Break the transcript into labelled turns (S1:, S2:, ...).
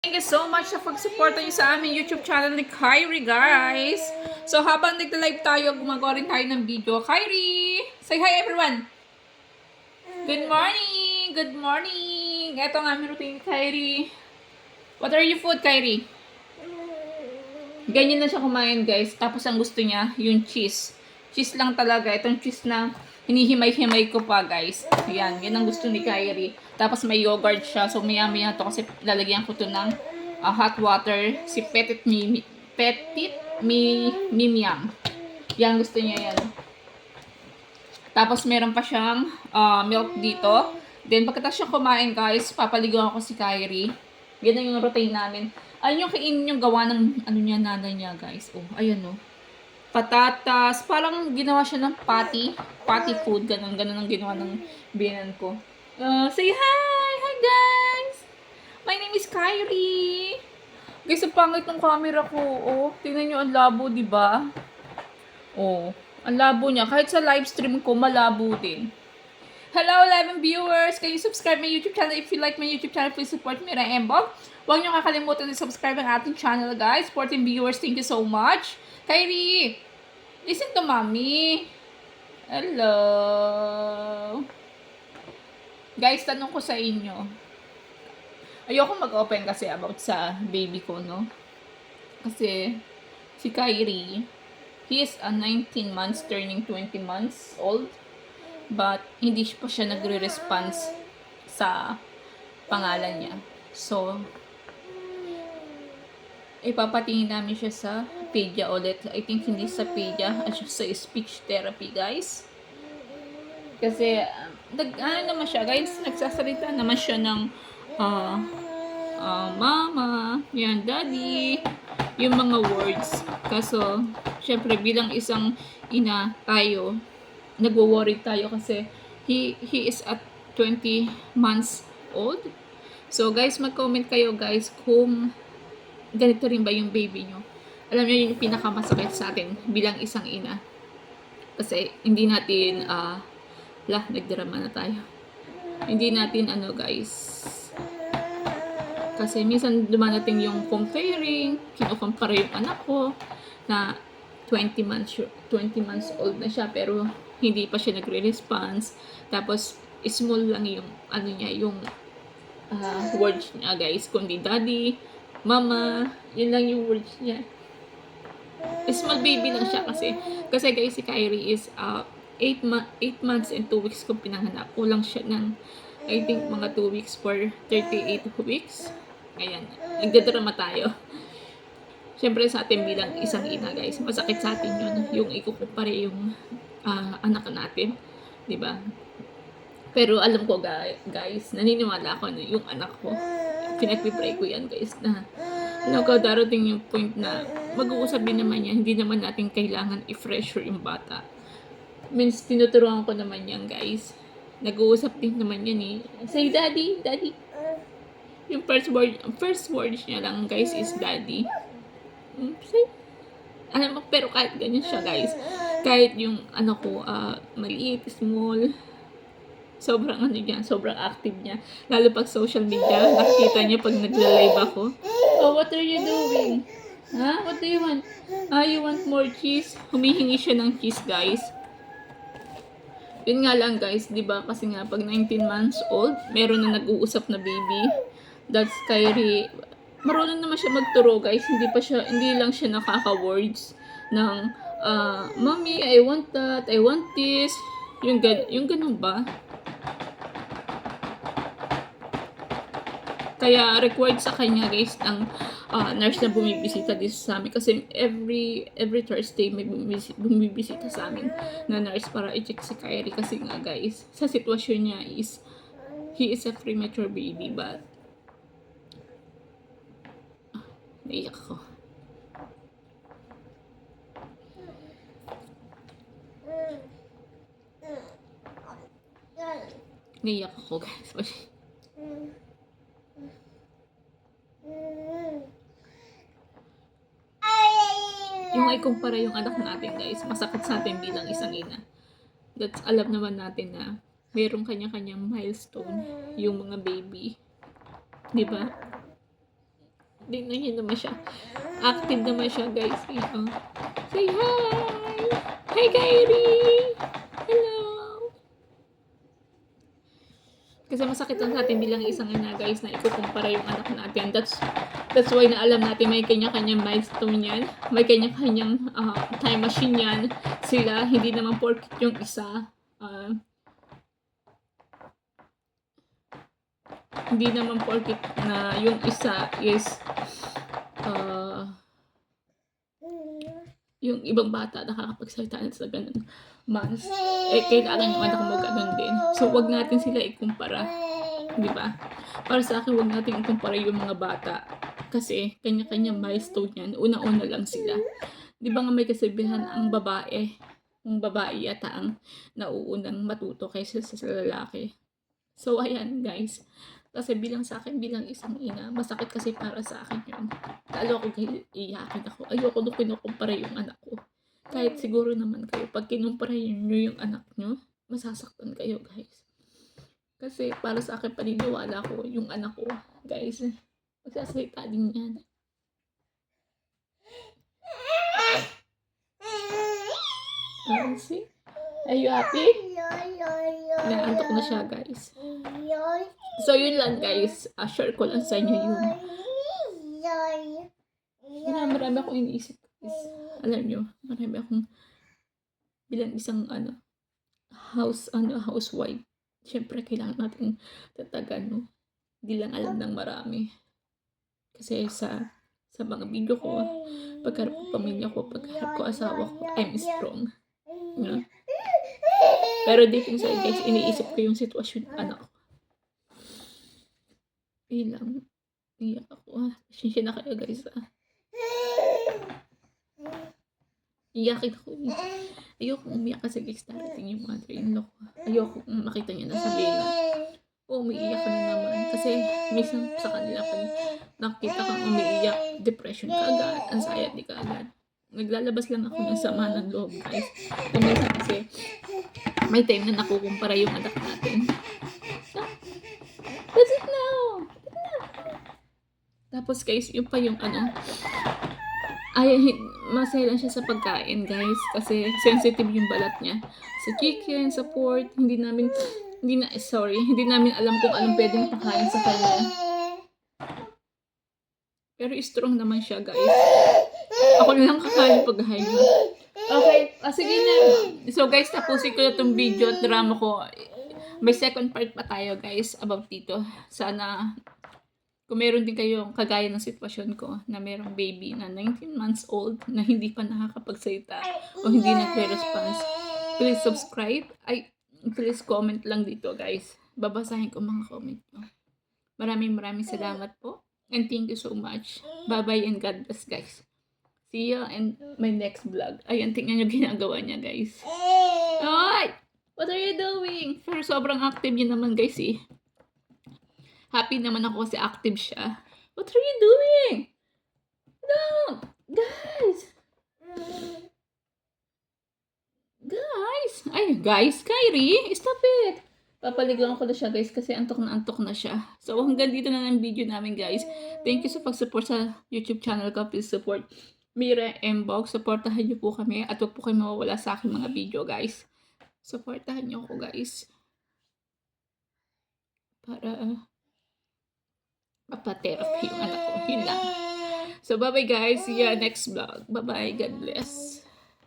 S1: Thank you so much sa pag-suporta niyo sa aming YouTube channel ni Kyrie, guys. So, habang nagla-live tayo, gumagawa rin tayo ng video. Kyrie! Say hi, everyone! Good morning! Good morning! Ito ang aming routine ni Kyrie. What are your food, Kyrie? Ganyan na siya kumain, guys. Tapos ang gusto niya, yung cheese. Cheese lang talaga. Itong cheese na hinihimay-himay ko pa, guys. Yan. Yan ang gusto ni Kyrie. Tapos may yogurt siya. So, maya-maya to kasi lalagyan ko to ng hot water. Si Mimiam. Yan, gusto niya yan. Tapos, meron pa siyang milk dito. Then, pagkatapos siya kumain, guys, papaligaw ako si Kyrie. Yan na yung routine namin. Ayun yung kainin yung gawa ng nanay niya, guys. Oh, ayun oh. Patatas. Parang ginawa siya ng patty food. Ganun ang ginawa ng biyanan ko. Say hi! Hi, guys! My name is Kyrie. Guys, ang pangit ng camera ko. Oh, tingnan nyo, ang labo, diba? Oh, ang labo niya. Kahit sa live stream ko, malabo din. Hello, 11 viewers! Can you subscribe my YouTube channel? If you like my YouTube channel, please support me, Embog. Huwag niyo kakalimutan na subscribe ang ating channel, guys. 14 viewers, thank you so much. Kyrie, listen to mommy. Hello. Guys, tanong ko sa inyo. Ayoko mag-open kasi about sa baby ko, no? Kasi si Kyrie, he is 19 months, turning 20 months old. But, hindi pa siya nagre-response sa pangalan niya. So, ipapatingin namin siya sa pedia ulit. I think hindi sa pedia, at sa speech therapy, guys. Kasi, naman siya, guys, nagsasalita naman siya ng, mama, yan, daddy, yung mga words. Kaso, syempre, bilang isang ina tayo, nagwo-worry tayo kasi he is at 20 months old. So, guys, mag-comment kayo, guys, kung ganito rin ba yung baby nyo. Alam nyo, yung pinakamasakit sa atin bilang isang ina. Kasi, hindi natin, nagdrama na tayo. Hindi natin, guys. Kasi, minsan dumanating yung comparing, kinukumpara yung anak ko, na 20 months old na siya, pero hindi pa siya nagre-response. Tapos, small lang yung, yung words niya, guys. Kundi daddy, mama, yun lang yung words niya. Small baby lang siya kasi guys, si Kyrie is 8 months and 2 weeks kung pinanganak. Kulang siya ng, I think, mga 2 weeks for 38 weeks. Ayan, nagdadrama tayo. Siyempre sa atin bilang isang ina, guys, masakit sa atin yun, yung ikukumpare yung anak natin, di ba? Pero alam ko, guys, naniniwala ako na yung anak ko, pinagpipray ko yan, guys, na darating yung point na mag-uusap din naman yan, hindi naman natin kailangan i-pressure yung bata. Means, tinuturuan ko naman yan, guys. Nag-uusap din naman yan eh. Say, daddy, daddy. Yung first word niya lang, guys, is daddy. Say, alam mo, pero kahit ganyan siya, guys, kahit yung ko, maliit, small, sobrang sobrang active niya. Lalo pag social media, nakikita niya pag nagla-live ako. Oh, what are you doing? Ha? What do you want? You want more cheese? Humihingi siya ng cheese, guys. Yun nga lang, guys, di ba? Kasi nga, pag 19 months old, meron na nag-uusap na baby. That's Kyrie. Marunong naman siya magturo, guys. Hindi lang siya nakaka-words ng, mommy, I want that, I want this. Yung ganun ba? Kaya required sa kanya, guys, ng nurse na bumibisita dito sa amin. Kasi every Thursday may bumibisita sa amin na nurse para i-check si Kyrie. Kasi nga, guys, sa sitwasyon niya is, he is a premature baby, but naiyak ako. Naiyak ako, guys. Yung ay kumpara yung anak natin, guys, masakit sa atin bilang isang ina. That's, alam naman natin na mayroong kanya-kanyang milestone yung mga baby. Di ba? Tingnan niyo naman siya. Active naman siya, guys. Ayan. Say hi! Hi, Kyrie! Hello! Kasi masakit lang sa atin bilang isang ina, guys, na ikukumpara yung anak natin. That's why na alam natin may kanya-kanyang milestone yan. May kanya-kanyang time machine yan. Sila, hindi naman porkit yung isa. Hindi naman porkit na yung isa is yung ibang bata nakakapagsalita sa ganun months, kailangan yung anak mo ganun din. So, wag natin sila ikumpara. Di ba? Para sa akin, wag natin ikumpara yung mga bata. Kasi, kanya-kanya milestone yan. Una-una lang sila. Di ba nga may kasabihan ang babae yata ang nauunang matuto kaysa sa lalaki. So, ayan guys. Kasi bilang sa akin, bilang isang ina, masakit kasi para sa akin yun. Lalo ako guys, iyakin ako. Ayoko nung kinukumpara yung anak ko. Kahit siguro naman kayo, pag kinumpara nyo yung anak nyo, masasaktan kayo guys. Kasi para sa akin, paniniwala ko, yung anak ko, guys, magsasalita din yan. See? Are you happy? Naantok na siya guys. So yun lang guys, share ko lang sa inyo yun. Marami akong iniisip guys. Alam nyo, marami akong bilang isang housewife. Siyempre kailangan natin tatagan, no? Hindi lang alam ng marami. Kasi sa mga video ko, pagkarap ko pamilya ko, pagkarap ko asawa ko, I'm strong. You know? Pero deep inside guys, iniisip ko yung sitwasyon ng anak ko. Ilang iyak ako. Pasensya na kayo guys. Iyakin ako. Ayoko umiyak kasi guys, darating yung mother-in-law ko. Ayoko makita niya na sabihin na, umiiyak ka na naman. Kasi minsan sa kanila pag nakita kang umiiyak, depression ka agad, anxiety ka agad. Naglalabas lang ako ng sama ng loob guys. Minsan kasi may time na nakukumpara yung anak natin. That's it now! Tapos guys, yun pa yung masaya lang siya sa pagkain guys. Kasi sensitive yung balat niya. Sa chicken, sa pork, hindi namin alam kung anong pwedeng pakain sa kanya. Pero strong naman siya guys. Ako na lang kakain pag-high. Okay, sige na. So guys, tapusin ko na itong video at drama ko. May second part pa tayo guys about dito. Sana kung meron din kayong kagaya ng sitwasyon ko na merong baby na 19 months old na hindi pa nakakapagsalita o hindi nagre-response, please subscribe. Please comment lang dito guys. Babasahin ko mga comment nyo. Maraming salamat po. And thank you so much. Bye-bye and God bless guys. See you in my next vlog. Ayan, tingnan nyo ginagawa niya guys. Ay! What are you doing? Pero sobrang active yun naman guys eh. Happy naman ako kasi active siya. What are you doing? No! Guys! Guys, Kyrie, stop it! Papaligawan ko na siya guys kasi antok na siya. So hanggang dito na ng video namin guys. Thank you sa pag-support sa YouTube channel ko. Please support Mira Mbox. Supportahan niyo po kami at huwag po kayo mawawala sa aking mga video guys. Supportahan niyo ako guys. Para mapa-therapy yung anak ko. Yun lang. So bye-bye guys. See you next vlog. Bye-bye. God bless.